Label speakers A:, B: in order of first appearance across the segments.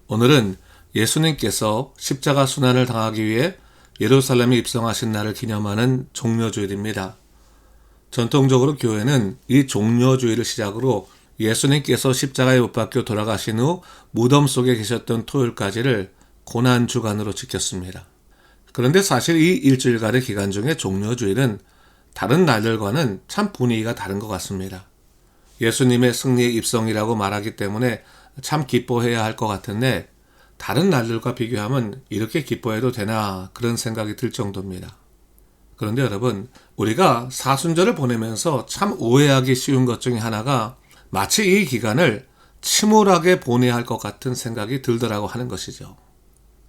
A: 오늘은 예수님께서 십자가 순환을 당하기 위해 예루살렘에 입성하신 날을 기념하는 종려주일입니다. 전통적으로 교회는 이 종려주일을 시작으로 예수님께서 십자가에 못 박혀 돌아가신 후 무덤 속에 계셨던 토요일까지를 고난주간으로 지켰습니다. 그런데 사실 이 일주일간의 기간 중에 종려주일은 다른 날들과는 참 분위기가 다른 것 같습니다. 예수님의 승리의 입성이라고 말하기 때문에 참 기뻐해야 할 것 같은데 다른 날들과 비교하면 이렇게 기뻐해도 되나 그런 생각이 들 정도입니다. 그런데 여러분, 우리가 사순절을 보내면서 참 오해하기 쉬운 것 중에 하나가 마치 이 기간을 침울하게 보내야 할 것 같은 생각이 들더라고 하는 것이죠.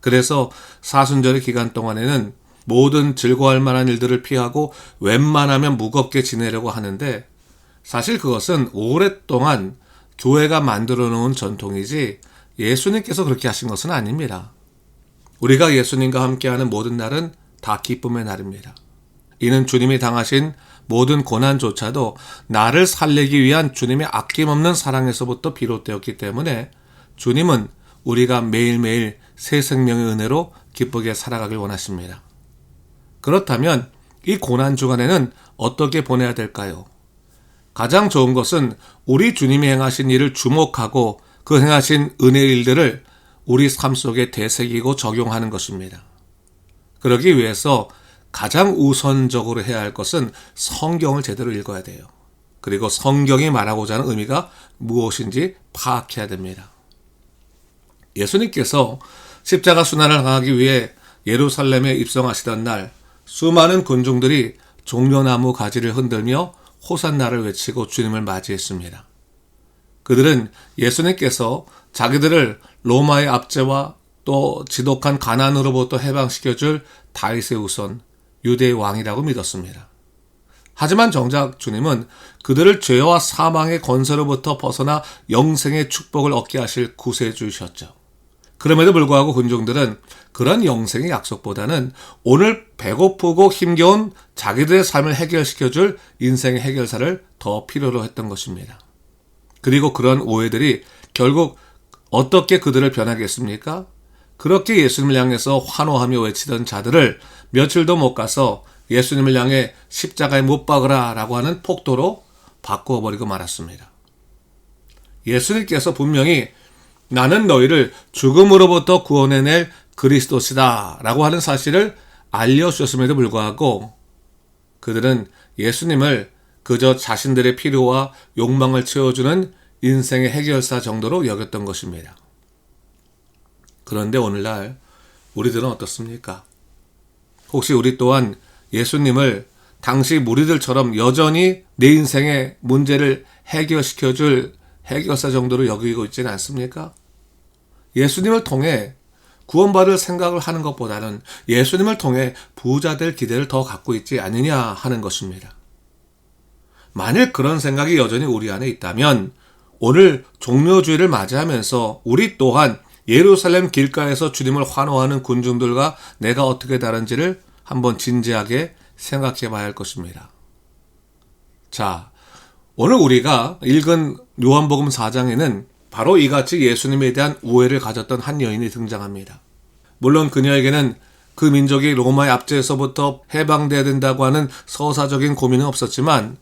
A: 그래서 사순절의 기간 동안에는 모든 즐거워할 만한 일들을 피하고 웬만하면 무겁게 지내려고 하는데 사실 그것은 오랫동안 교회가 만들어 놓은 전통이지 예수님께서 그렇게 하신 것은 아닙니다. 우리가 예수님과 함께하는 모든 날은 다 기쁨의 날입니다. 이는 주님이 당하신 모든 고난조차도 나를 살리기 위한 주님의 아낌없는 사랑에서부터 비롯되었기 때문에 주님은 우리가 매일매일 새 생명의 은혜로 기쁘게 살아가길 원하십니다. 그렇다면 이 고난주간에는 어떻게 보내야 될까요? 가장 좋은 것은 우리 주님이 행하신 일을 주목하고 그 행하신 은혜의 일들을 우리 삶 속에 되새기고 적용하는 것입니다. 그러기 위해서 가장 우선적으로 해야 할 것은 성경을 제대로 읽어야 돼요. 그리고 성경이 말하고자 하는 의미가 무엇인지 파악해야 됩니다. 예수님께서 십자가 순환을 당하기 위해 예루살렘에 입성하시던 날 수많은 군중들이 종려나무 가지를 흔들며 호산나를 외치고 주님을 맞이했습니다. 그들은 예수님께서 자기들을 로마의 압제와 또 지독한 가난으로부터 해방시켜줄 다윗의 후손, 유대의 왕이라고 믿었습니다. 하지만 정작 주님은 그들을 죄와 사망의 권세로부터 벗어나 영생의 축복을 얻게 하실 구세주이셨죠. 그럼에도 불구하고 군중들은 그런 영생의 약속보다는 오늘 배고프고 힘겨운 자기들의 삶을 해결시켜줄 인생의 해결사를 더 필요로 했던 것입니다. 그리고 그런 오해들이 결국 어떻게 그들을 변하게 했습니까? 그렇게 예수님을 향해서 환호하며 외치던 자들을 며칠도 못 가서 예수님을 향해 십자가에 못 박으라 라고 하는 폭도로 바꾸어버리고 말았습니다. 예수님께서 분명히 나는 너희를 죽음으로부터 구원해낼 그리스도시다 라고 하는 사실을 알려주셨음에도 불구하고 그들은 예수님을 그저 자신들의 필요와 욕망을 채워주는 인생의 해결사 정도로 여겼던 것입니다. 그런데 오늘날 우리들은 어떻습니까? 혹시 우리 또한 예수님을 당시 무리들처럼 여전히 내 인생의 문제를 해결시켜줄 해결사 정도로 여기고 있지는 않습니까? 예수님을 통해 구원받을 생각을 하는 것보다는 예수님을 통해 부자 될 기대를 더 갖고 있지 않느냐 하는 것입니다. 만일 그런 생각이 여전히 우리 안에 있다면 오늘 종려주일을 맞이하면서 우리 또한 예루살렘 길가에서 주님을 환호하는 군중들과 내가 어떻게 다른지를 한번 진지하게 생각해 봐야 할 것입니다. 자, 오늘 우리가 읽은 요한복음 4장에는 바로 이같이 예수님에 대한 오해를 가졌던 한 여인이 등장합니다. 물론 그녀에게는 그 민족이 로마의 압제에서부터 해방돼야 된다고 하는 서사적인 고민은 없었지만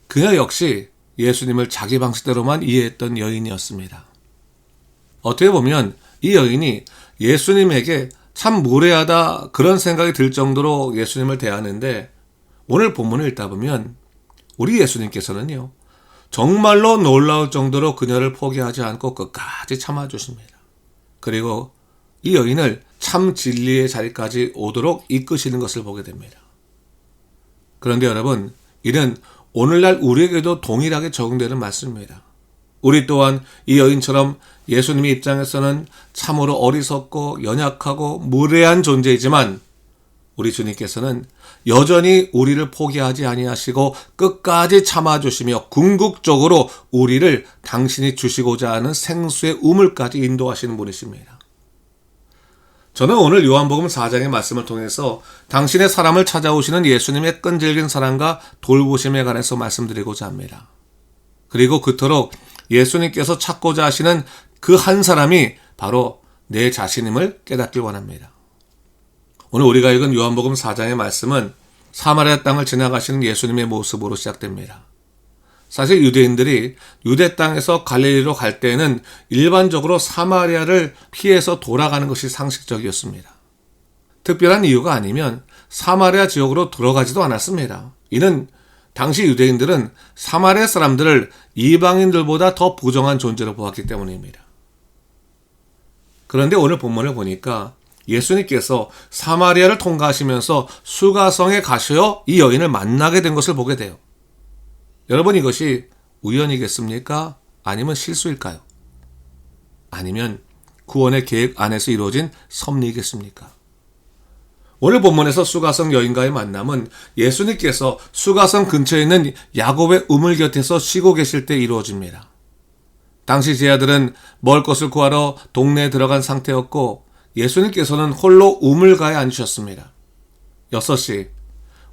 A: 그녀 역시 예수님을 자기 방식대로만 이해했던 여인이었습니다. 어떻게 보면 이 여인이 예수님에게 참 무례하다 그런 생각이 들 정도로 예수님을 대하는데 오늘 본문을 읽다 보면 우리 예수님께서는요 정말로 놀라울 정도로 그녀를 포기하지 않고 끝까지 참아주십니다. 그리고 이 여인을 참 진리의 자리까지 오도록 이끄시는 것을 보게 됩니다. 그런데 여러분, 이는 오늘날 우리에게도 동일하게 적용되는 말씀입니다. 우리 또한 이 여인처럼 예수님의 입장에서는 참으로 어리석고 연약하고 무례한 존재이지만 우리 주님께서는 여전히 우리를 포기하지 아니하시고 끝까지 참아주시며 궁극적으로 우리를 당신이 주시고자 하는 생수의 우물까지 인도하시는 분이십니다. 저는 오늘 요한복음 4장의 말씀을 통해서 당신의 사람을 찾아오시는 예수님의 끈질긴 사랑과 돌보심에 관해서 말씀드리고자 합니다. 그리고 그토록 예수님께서 찾고자 하시는 그 한 사람이 바로 내 자신임을 깨닫길 원합니다. 오늘 우리가 읽은 요한복음 4장의 말씀은 사마리아 땅을 지나가시는 예수님의 모습으로 시작됩니다. 사실 유대인들이 유대 땅에서 갈릴리로 갈 때에는 일반적으로 사마리아를 피해서 돌아가는 것이 상식적이었습니다. 특별한 이유가 아니면 사마리아 지역으로 들어가지도 않았습니다. 이는 당시 유대인들은 사마리아 사람들을 이방인들보다 더 부정한 존재로 보았기 때문입니다. 그런데 오늘 본문을 보니까 예수님께서 사마리아를 통과하시면서 수가성에 가셔 이 여인을 만나게 된 것을 보게 돼요. 여러분, 이것이 우연이겠습니까? 아니면 실수일까요? 아니면 구원의 계획 안에서 이루어진 섭리이겠습니까? 오늘 본문에서 수가성 여인과의 만남은 예수님께서 수가성 근처에 있는 야곱의 우물 곁에서 쉬고 계실 때 이루어집니다. 당시 제자들은 먹을 것을 구하러 동네에 들어간 상태였고 예수님께서는 홀로 우물가에 앉으셨습니다. 6시,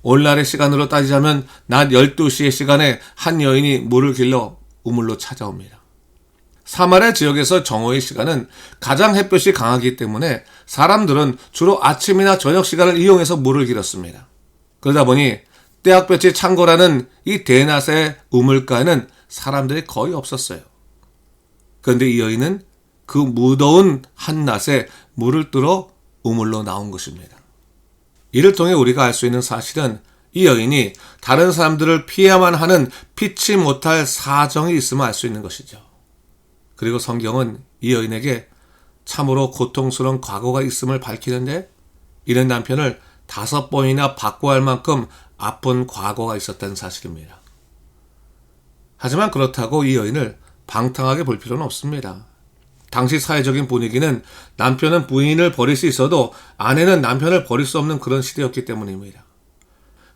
A: 오늘날의 시간으로 따지자면 낮 12시의 시간에 한 여인이 물을 길러 우물로 찾아옵니다. 사마리아 지역에서 정오의 시간은 가장 햇볕이 강하기 때문에 사람들은 주로 아침이나 저녁 시간을 이용해서 물을 길었습니다. 그러다 보니 때학볕이 창고라는 이 대낮의 우물가에는 사람들이 거의 없었어요. 그런데 이 여인은 그 무더운 한낮에 물을 뚫어 우물로 나온 것입니다. 이를 통해 우리가 알 수 있는 사실은 이 여인이 다른 사람들을 피해야만 하는 피치 못할 사정이 있음을 알 수 있는 것이죠. 그리고 성경은 이 여인에게 참으로 고통스러운 과거가 있음을 밝히는데 이런 남편을 5번이나 바꿔야 할 만큼 아픈 과거가 있었다는 사실입니다. 하지만 그렇다고 이 여인을 방탕하게 볼 필요는 없습니다. 당시 사회적인 분위기는 남편은 부인을 버릴 수 있어도 아내는 남편을 버릴 수 없는 그런 시대였기 때문입니다.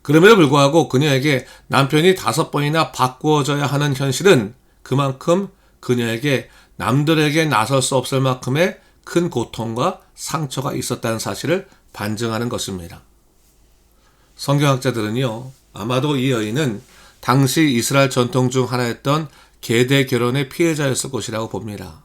A: 그럼에도 불구하고 그녀에게 남편이 5번이나 바꾸어져야 하는 현실은 그만큼 그녀에게 남들에게 나설 수 없을 만큼의 큰 고통과 상처가 있었다는 사실을 반증하는 것입니다. 성경학자들은요, 아마도 이 여인은 당시 이스라엘 전통 중 하나였던 계대 결혼의 피해자였을 것이라고 봅니다.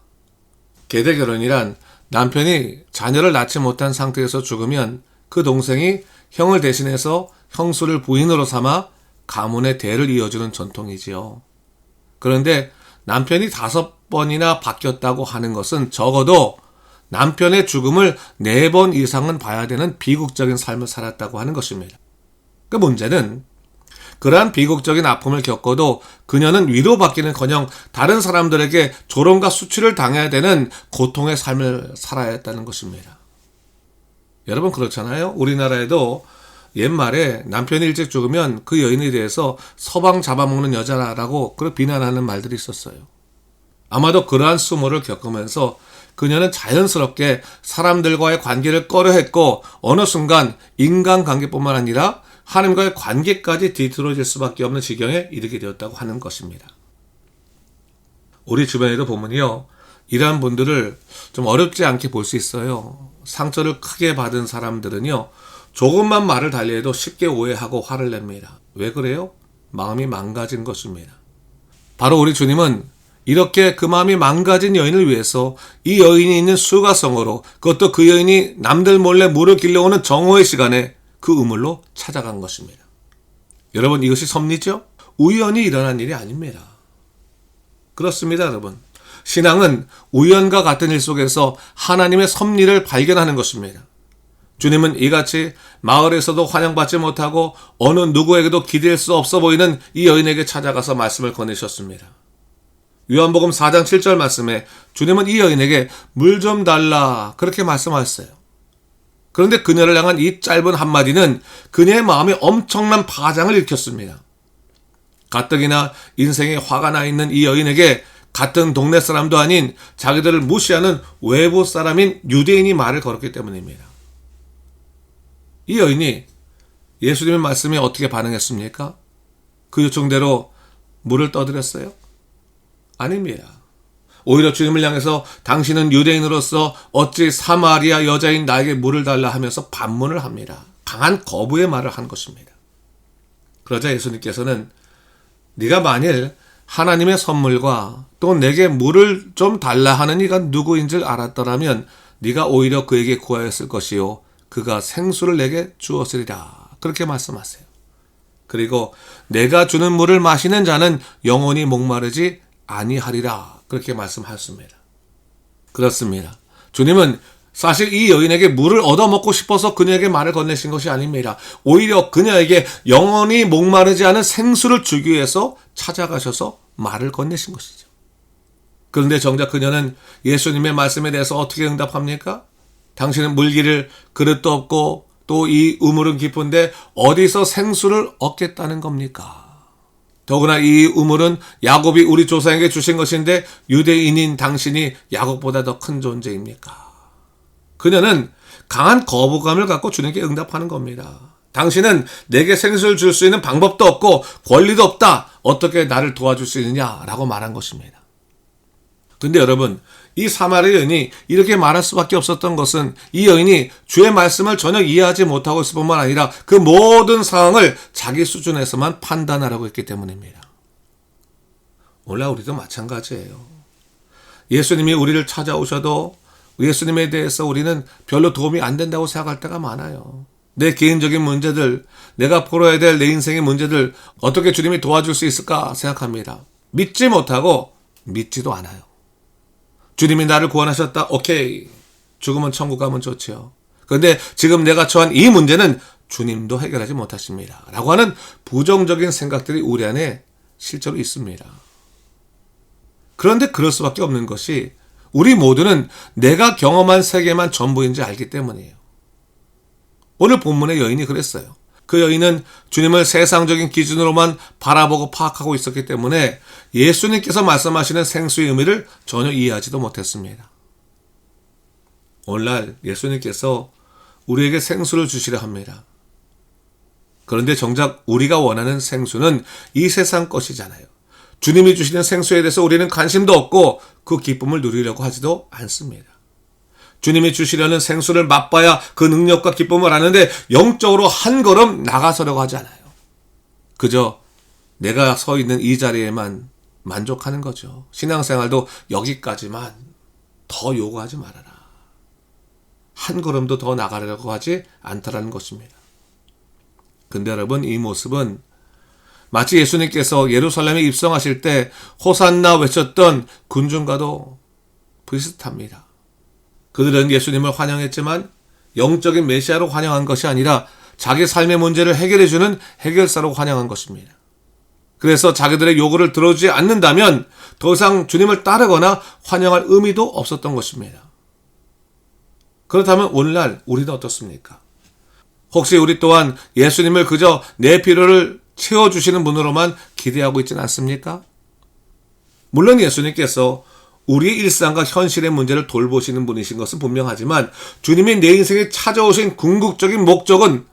A: 계대 결혼이란 남편이 자녀를 낳지 못한 상태에서 죽으면 그 동생이 형을 대신해서 형수를 부인으로 삼아 가문의 대를 이어주는 전통이지요. 그런데 남편이 5번이나 바뀌었다고 하는 것은 적어도 남편의 죽음을 4번 이상은 봐야 되는 비극적인 삶을 살았다고 하는 것입니다. 그 문제는 그러한 비극적인 아픔을 겪어도 그녀는 위로받기는커녕 다른 사람들에게 조롱과 수치를 당해야 되는 고통의 삶을 살아야 했다는 것입니다. 여러분, 그렇잖아요. 우리나라에도 옛말에 남편이 일찍 죽으면 그 여인에 대해서 서방 잡아먹는 여자라고 그렇게 비난하는 말들이 있었어요. 아마도 그러한 수모를 겪으면서 그녀는 자연스럽게 사람들과의 관계를 꺼려했고 어느 순간 인간관계뿐만 아니라 하나님과의 관계까지 뒤틀어질 수밖에 없는 지경에 이르게 되었다고 하는 것입니다. 우리 주변에도 보면요, 이러한 분들을 좀 어렵지 않게 볼 수 있어요. 상처를 크게 받은 사람들은요, 조금만 말을 달리해도 쉽게 오해하고 화를 냅니다. 왜 그래요? 마음이 망가진 것입니다. 바로 우리 주님은 이렇게 그 마음이 망가진 여인을 위해서 이 여인이 있는 수가성으로, 그것도 그 여인이 남들 몰래 물을 길러오는 정오의 시간에 그 우물로 찾아간 것입니다. 여러분, 이것이 섭리죠? 우연히 일어난 일이 아닙니다. 그렇습니다, 여러분. 신앙은 우연과 같은 일 속에서 하나님의 섭리를 발견하는 것입니다. 주님은 이같이 마을에서도 환영받지 못하고 어느 누구에게도 기댈 수 없어 보이는 이 여인에게 찾아가서 말씀을 건네셨습니다. 요한복음 4장 7절 말씀에 주님은 이 여인에게 물 좀 달라 그렇게 말씀하셨어요. 그런데 그녀를 향한 이 짧은 한마디는 그녀의 마음에 엄청난 파장을 일으켰습니다. 가뜩이나 인생에 화가 나 있는 이 여인에게 같은 동네 사람도 아닌 자기들을 무시하는 외부 사람인 유대인이 말을 걸었기 때문입니다. 이 여인이 예수님의 말씀에 어떻게 반응했습니까? 그 요청대로 물을 떠드렸어요? 아닙니다. 오히려 주님을 향해서 당신은 유대인으로서 어찌 사마리아 여자인 나에게 물을 달라 하면서 반문을 합니다. 강한 거부의 말을 한 것입니다. 그러자 예수님께서는 네가 만일 하나님의 선물과 또 내게 물을 좀 달라 하는 이가 누구인 줄 알았더라면 네가 오히려 그에게 구하였을 것이요 그가 생수를 내게 주었으리라. 그렇게 말씀하세요. 그리고 내가 주는 물을 마시는 자는 영원히 목마르지 아니하리라. 그렇게 말씀하셨습니다. 그렇습니다. 주님은 사실 이 여인에게 물을 얻어먹고 싶어서 그녀에게 말을 건네신 것이 아닙니다. 오히려 그녀에게 영원히 목마르지 않은 생수를 주기 위해서 찾아가셔서 말을 건네신 것이죠. 그런데 정작 그녀는 예수님의 말씀에 대해서 어떻게 응답합니까? 당신은 물기를 그릇도 없고 또 이 우물은 깊은데 어디서 생수를 얻겠다는 겁니까? 더구나 이 우물은 야곱이 우리 조상에게 주신 것인데 유대인인 당신이 야곱보다 더 큰 존재입니까? 그녀는 강한 거부감을 갖고 주님께 응답하는 겁니다. 당신은 내게 생수를 줄 수 있는 방법도 없고 권리도 없다. 어떻게 나를 도와줄 수 있느냐라고 말한 것입니다. 근데 여러분, 이 사마리아 여인이 이렇게 말할 수밖에 없었던 것은 이 여인이 주의 말씀을 전혀 이해하지 못하고 있을 뿐만 아니라 그 모든 상황을 자기 수준에서만 판단하라고 했기 때문입니다. 오늘날 우리도 마찬가지예요. 예수님이 우리를 찾아오셔도 예수님에 대해서 우리는 별로 도움이 안 된다고 생각할 때가 많아요. 내 개인적인 문제들, 내가 풀어야 될 내 인생의 문제들 어떻게 주님이 도와줄 수 있을까 생각합니다. 믿지 못하고 믿지도 않아요. 주님이 나를 구원하셨다. 오케이. 죽으면 천국 가면 좋지요. 그런데 지금 내가 처한 이 문제는 주님도 해결하지 못하십니다. 라고 하는 부정적인 생각들이 우리 안에 실제로 있습니다. 그런데 그럴 수밖에 없는 것이 우리 모두는 내가 경험한 세계만 전부인지 알기 때문이에요. 오늘 본문의 여인이 그랬어요. 그 여인은 주님을 세상적인 기준으로만 바라보고 파악하고 있었기 때문에 예수님께서 말씀하시는 생수의 의미를 전혀 이해하지도 못했습니다. 오늘날 예수님께서 우리에게 생수를 주시려 합니다. 그런데 정작 우리가 원하는 생수는 이 세상 것이잖아요. 주님이 주시는 생수에 대해서 우리는 관심도 없고 그 기쁨을 누리려고 하지도 않습니다. 주님이 주시려는 생수를 맛봐야 그 능력과 기쁨을 아는데 영적으로 한 걸음 나가서려고 하지 않아요. 그저 내가 서 있는 이 자리에만 만족하는 거죠. 신앙생활도 여기까지만, 더 요구하지 말아라. 한 걸음도 더 나가려고 하지 않다라는 것입니다. 근데 여러분, 이 모습은 마치 예수님께서 예루살렘에 입성하실 때 호산나 외쳤던 군중과도 비슷합니다. 그들은 예수님을 환영했지만 영적인 메시아로 환영한 것이 아니라 자기 삶의 문제를 해결해주는 해결사로 환영한 것입니다. 그래서 자기들의 요구를 들어주지 않는다면 더 이상 주님을 따르거나 환영할 의미도 없었던 것입니다. 그렇다면 오늘날 우리는 어떻습니까? 혹시 우리 또한 예수님을 그저 내 필요를 채워주시는 분으로만 기대하고 있지는 않습니까? 물론 예수님께서 우리의 일상과 현실의 문제를 돌보시는 분이신 것은 분명하지만 주님이 내 인생에 찾아오신 궁극적인 목적은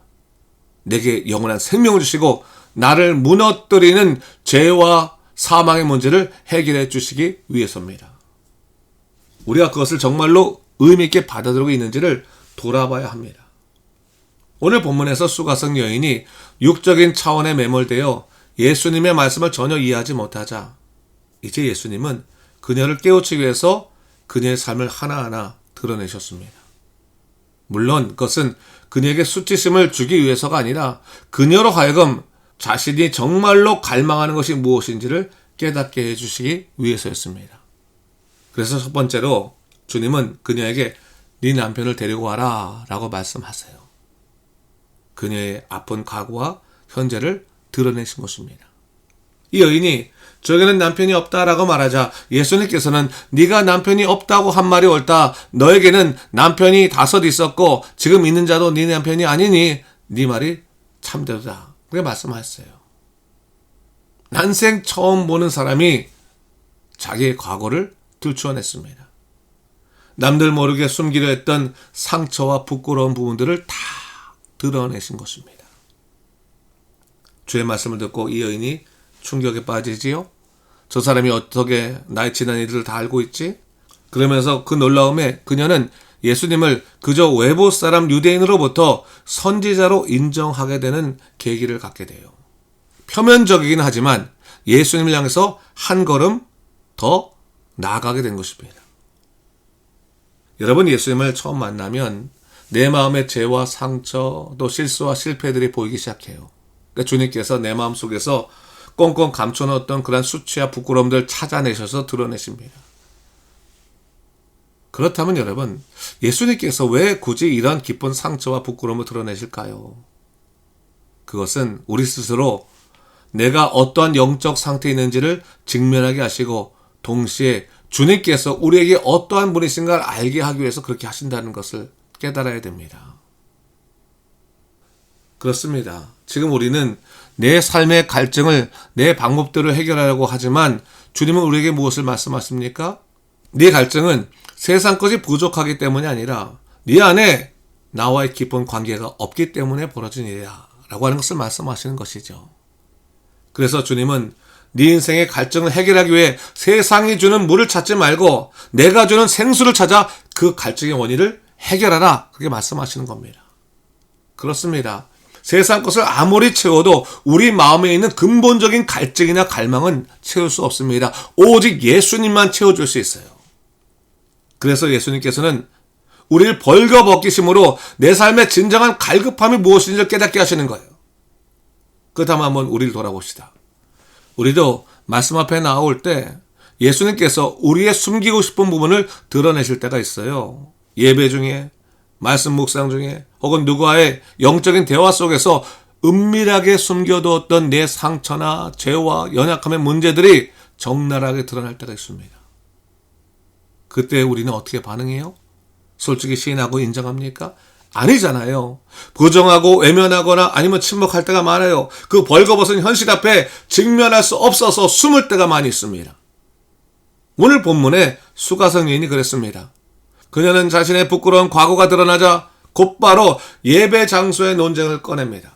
A: 내게 영원한 생명을 주시고 나를 무너뜨리는 죄와 사망의 문제를 해결해 주시기 위해서입니다. 우리가 그것을 정말로 의미 있게 받아들이고 있는지를 돌아봐야 합니다. 오늘 본문에서 수가성 여인이 육적인 차원에 매몰되어 예수님의 말씀을 전혀 이해하지 못하자 이제 예수님은 그녀를 깨우치기 위해서 그녀의 삶을 하나하나 드러내셨습니다. 물론 그것은 그녀에게 수치심을 주기 위해서가 아니라 그녀로 하여금 자신이 정말로 갈망하는 것이 무엇인지를 깨닫게 해주시기 위해서였습니다. 그래서 첫 번째로 주님은 그녀에게 네 남편을 데리고 와라 라고 말씀하세요. 그녀의 아픈 과거와 현재를 드러내신 것입니다. 이 여인이 저에게는 남편이 없다라고 말하자 예수님께서는 네가 남편이 없다고 한 말이 옳다. 너에게는 남편이 5 있었고 지금 있는 자도 네 남편이 아니니 네 말이 참되다. 그렇게 말씀하셨어요. 난생 처음 보는 사람이 자기의 과거를 들추어냈습니다. 남들 모르게 숨기려 했던 상처와 부끄러운 부분들을 다 드러내신 것입니다. 주의 말씀을 듣고 이 여인이 충격에 빠지지요. 저 사람이 어떻게 나의 지난 일들을 다 알고 있지? 그러면서 그 놀라움에 그녀는 예수님을 그저 외부 사람 유대인으로부터 선지자로 인정하게 되는 계기를 갖게 돼요. 표면적이긴 하지만 예수님을 향해서 한 걸음 더 나아가게 된 것입니다. 여러분 예수님을 처음 만나면 내 마음의 죄와 상처, 또 실수와 실패들이 보이기 시작해요. 그러니까 주님께서 내 마음 속에서 꽁꽁 감춰놓았던 그런 수치와 부끄러움들 찾아내셔서 드러내십니다. 그렇다면 여러분, 예수님께서 왜 굳이 이런 깊은 상처와 부끄러움을 드러내실까요? 그것은 우리 스스로 내가 어떠한 영적 상태에 있는지를 직면하게 하시고 동시에 주님께서 우리에게 어떠한 분이신가를 알게 하기 위해서 그렇게 하신다는 것을 깨달아야 됩니다. 그렇습니다. 지금 우리는 내 삶의 갈증을 내 방법대로 해결하려고 하지만 주님은 우리에게 무엇을 말씀하십니까? 네 갈증은 세상 것이 부족하기 때문이 아니라 네 안에 나와의 깊은 관계가 없기 때문에 벌어진 일이야 라고 하는 것을 말씀하시는 것이죠. 그래서 주님은 네 인생의 갈증을 해결하기 위해 세상이 주는 물을 찾지 말고 내가 주는 생수를 찾아 그 갈증의 원인을 해결하라, 그렇게 말씀하시는 겁니다. 그렇습니다. 세상 것을 아무리 채워도 우리 마음에 있는 근본적인 갈증이나 갈망은 채울 수 없습니다. 오직 예수님만 채워줄 수 있어요. 그래서 예수님께서는 우리를 벌거벗기심으로 내 삶의 진정한 갈급함이 무엇인지를 깨닫게 하시는 거예요. 그렇다면 한번 우리를 돌아봅시다. 우리도 말씀 앞에 나올 때 예수님께서 우리의 숨기고 싶은 부분을 드러내실 때가 있어요. 예배 중에, 말씀 묵상 중에, 혹은 누구와의 영적인 대화 속에서 은밀하게 숨겨두었던 내 상처나 죄와 연약함의 문제들이 적나라하게 드러날 때가 있습니다. 그때 우리는 어떻게 반응해요? 솔직히 시인하고 인정합니까? 아니잖아요. 부정하고 외면하거나 아니면 침묵할 때가 많아요. 그 벌거벗은 현실 앞에 직면할 수 없어서 숨을 때가 많이 있습니다. 오늘 본문에 수가성 여인이 그랬습니다. 그녀는 자신의 부끄러운 과거가 드러나자 곧바로 예배 장소의 논쟁을 꺼냅니다.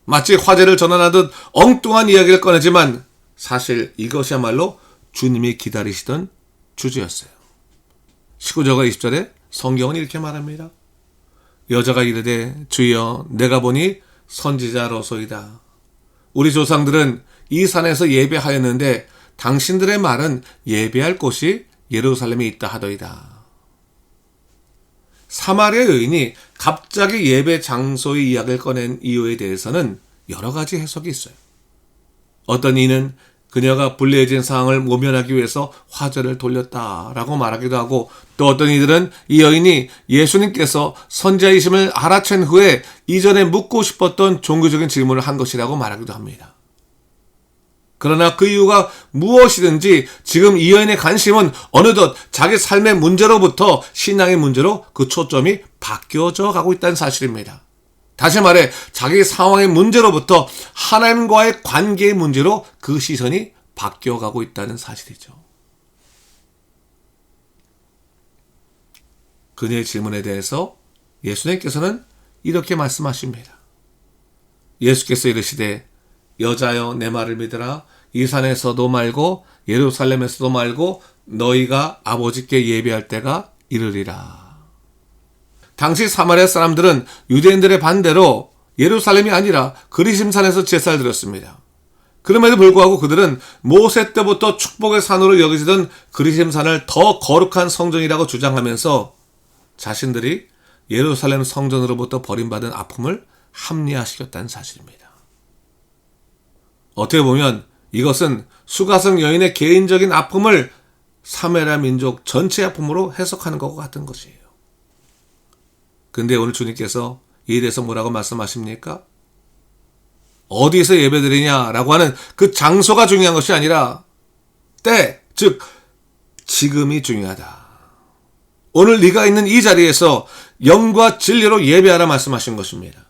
A: 마치 화제를 전환하듯 엉뚱한 이야기를 꺼내지만 사실 이것이야말로 주님이 기다리시던 주제였어요. 19절과 20절에 성경은 이렇게 말합니다. 여자가 이르되 주여 내가 보니 선지자로소이다. 우리 조상들은 이 산에서 예배하였는데 당신들의 말은 예배할 곳이 예루살렘에 있다 하더이다. 사마리아 여인이 갑자기 예배 장소의 이야기를 꺼낸 이유에 대해서는 여러 가지 해석이 있어요. 어떤 이는 그녀가 불리해진 상황을 모면하기 위해서 화제를 돌렸다라고 말하기도 하고, 또 어떤 이들은 이 여인이 예수님께서 선지자이심을 알아챈 후에 이전에 묻고 싶었던 종교적인 질문을 한 것이라고 말하기도 합니다. 그러나 그 이유가 무엇이든지 지금 이 여인의 관심은 어느덧 자기 삶의 문제로부터 신앙의 문제로 그 초점이 바뀌어져 가고 있다는 사실입니다. 다시 말해 자기 상황의 문제로부터 하나님과의 관계의 문제로 그 시선이 바뀌어가고 있다는 사실이죠. 그녀의 질문에 대해서 예수님께서는 이렇게 말씀하십니다. 예수께서 이르시되 여자여 내 말을 믿으라. 이 산에서도 말고 예루살렘에서도 말고 너희가 아버지께 예배할 때가 이르리라. 당시 사마리아 사람들은 유대인들의 반대로 예루살렘이 아니라 그리심산에서 제사를 드렸습니다. 그럼에도 불구하고 그들은 모세 때부터 축복의 산으로 여기시던 그리심산을 더 거룩한 성전이라고 주장하면서 자신들이 예루살렘 성전으로부터 버림받은 아픔을 합리화시켰다는 사실입니다. 어떻게 보면 이것은 수가성 여인의 개인적인 아픔을 사마리아 민족 전체의 아픔으로 해석하는 것과 같은 것이에요. 근데 오늘 주님께서 이에 대해서 뭐라고 말씀하십니까? 어디에서 예배드리냐라고 하는 그 장소가 중요한 것이 아니라 때, 즉 지금이 중요하다. 오늘 네가 있는 이 자리에서 영과 진리로 예배하라 말씀하신 것입니다.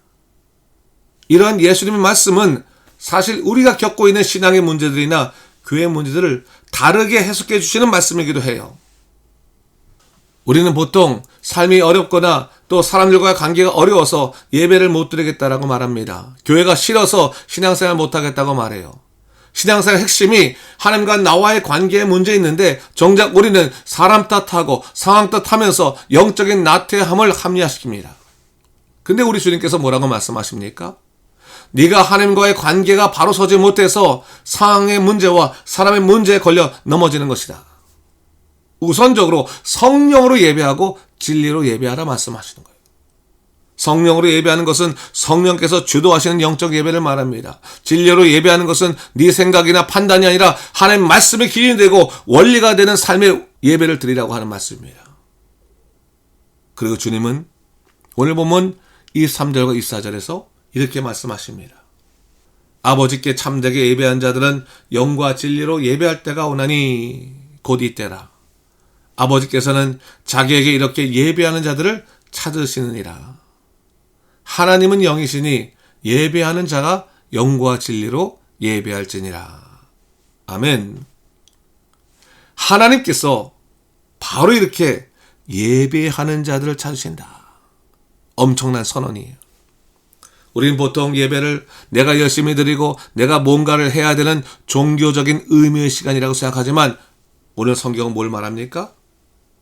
A: 이러한 예수님의 말씀은 사실 우리가 겪고 있는 신앙의 문제들이나 교회 문제들을 다르게 해석해 주시는 말씀이기도 해요. 우리는 보통 삶이 어렵거나 또 사람들과의 관계가 어려워서 예배를 못 드리겠다라고 말합니다. 교회가 싫어서 신앙생활 못하겠다고 말해요. 신앙생활의 핵심이 하나님과 나와의 관계에 문제 있는데 정작 우리는 사람 탓하고 상황 탓하면서 영적인 나태함을 합리화시킵니다. 근데 우리 주님께서 뭐라고 말씀하십니까? 네가 하나님과의 관계가 바로 서지 못해서 상황의 문제와 사람의 문제에 걸려 넘어지는 것이다. 우선적으로 성령으로 예배하고 진리로 예배하라 말씀하시는 거예요. 성령으로 예배하는 것은 성령께서 주도하시는 영적 예배를 말합니다. 진리로 예배하는 것은 네 생각이나 판단이 아니라 하나님 말씀의 기준이 되고 원리가 되는 삶의 예배를 드리라고 하는 말씀입니다. 그리고 주님은 오늘 보면 23절과 24절에서 이렇게 말씀하십니다. 아버지께 참되게 예배한 자들은 영과 진리로 예배할 때가 오나니 곧 이때라. 아버지께서는 자기에게 이렇게 예배하는 자들을 찾으시느니라. 하나님은 영이시니 예배하는 자가 영과 진리로 예배할지니라. 아멘. 하나님께서 바로 이렇게 예배하는 자들을 찾으신다. 엄청난 선언이에요. 우리는 보통 예배를 내가 열심히 드리고 내가 뭔가를 해야 되는 종교적인 의무의 시간이라고 생각하지만 오늘 성경은 뭘 말합니까?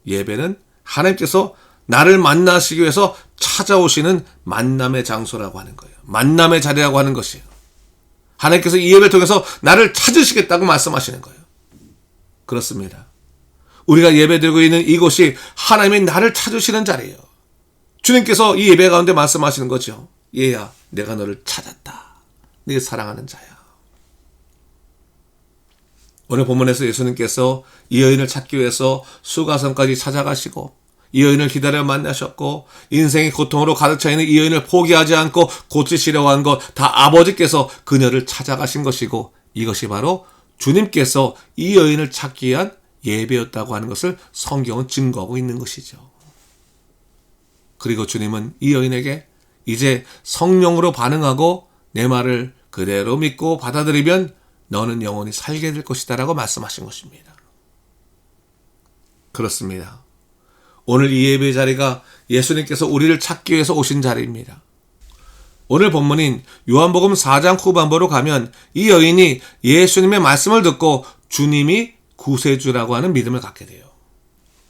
A: 예배는 하나님께서 나를 만나시기 위해서 찾아오시는 만남의 장소라고 하는 거예요. 만남의 자리라고 하는 것이에요. 하나님께서 이 예배를 통해서 나를 찾으시겠다고 말씀하시는 거예요. 그렇습니다. 우리가 예배드리고 있는 이곳이 하나님이 나를 찾으시는 자리예요. 주님께서 이 예배 가운데 말씀하시는 거죠. 얘야, 내가 너를 찾았다. 네 사랑하는 자야. 오늘 본문에서 예수님께서 이 여인을 찾기 위해서 수가성까지 찾아가시고 이 여인을 기다려 만나셨고 인생의 고통으로 가득 차 있는 이 여인을 포기하지 않고 고치시려고 한 것 다 아버지께서 그녀를 찾아가신 것이고 이것이 바로 주님께서 이 여인을 찾기 위한 예배였다고 하는 것을 성경은 증거하고 있는 것이죠. 그리고 주님은 이 여인에게 이제 성령으로 반응하고 내 말을 그대로 믿고 받아들이면 너는 영원히 살게 될 것이다 라고 말씀하신 것입니다. 그렇습니다. 오늘 이 예배 자리가 예수님께서 우리를 찾기 위해서 오신 자리입니다. 오늘 본문인 요한복음 4장 후반부로 가면 이 여인이 예수님의 말씀을 듣고 주님이 구세주라고 하는 믿음을 갖게 돼요.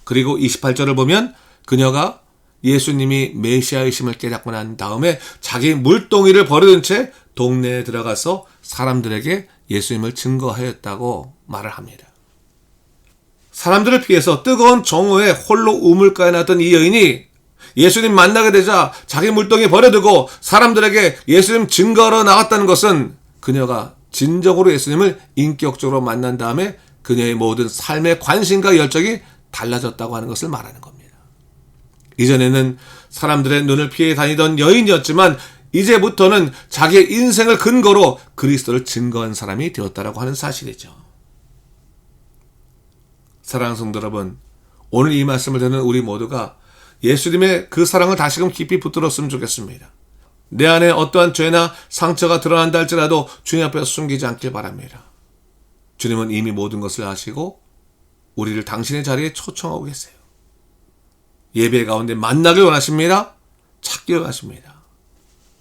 A: 그리고 28절을 보면 그녀가 예수님이 메시아이심을 깨닫고 난 다음에 자기 물동이를 버려둔 채 동네에 들어가서 사람들에게 예수님을 증거하였다고 말을 합니다. 사람들을 피해서 뜨거운 정오에 홀로 우물가에 놨던 이 여인이 예수님 만나게 되자 자기 물동이 버려두고 사람들에게 예수님 증거하러 나갔다는 것은 그녀가 진정으로 예수님을 인격적으로 만난 다음에 그녀의 모든 삶의 관심과 열정이 달라졌다고 하는 것을 말하는 겁니다. 이전에는 사람들의 눈을 피해 다니던 여인이었지만 이제부터는 자기의 인생을 근거로 그리스도를 증거한 사람이 되었다라고 하는 사실이죠. 사랑하는 성도 여러분, 오늘 이 말씀을 듣는 우리 모두가 예수님의 그 사랑을 다시금 깊이 붙들었으면 좋겠습니다. 내 안에 어떠한 죄나 상처가 드러난다 할지라도 주님 앞에서 숨기지 않길 바랍니다. 주님은 이미 모든 것을 아시고 우리를 당신의 자리에 초청하고 계세요. 예배 가운데 만나길 원하십니다. 찾길 원하십니다.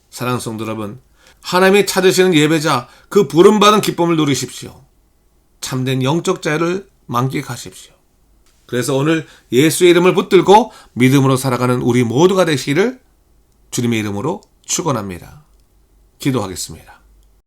A: 사랑하는 성도 여러분, 하나님이 찾으시는 예배자, 그 부름받은 기쁨을 누리십시오. 참된 영적 자유를 만끽하십시오. 그래서 오늘 예수의 이름을 붙들고 믿음으로 살아가는 우리 모두가 되시기를 주님의 이름으로 축원합니다. 기도하겠습니다.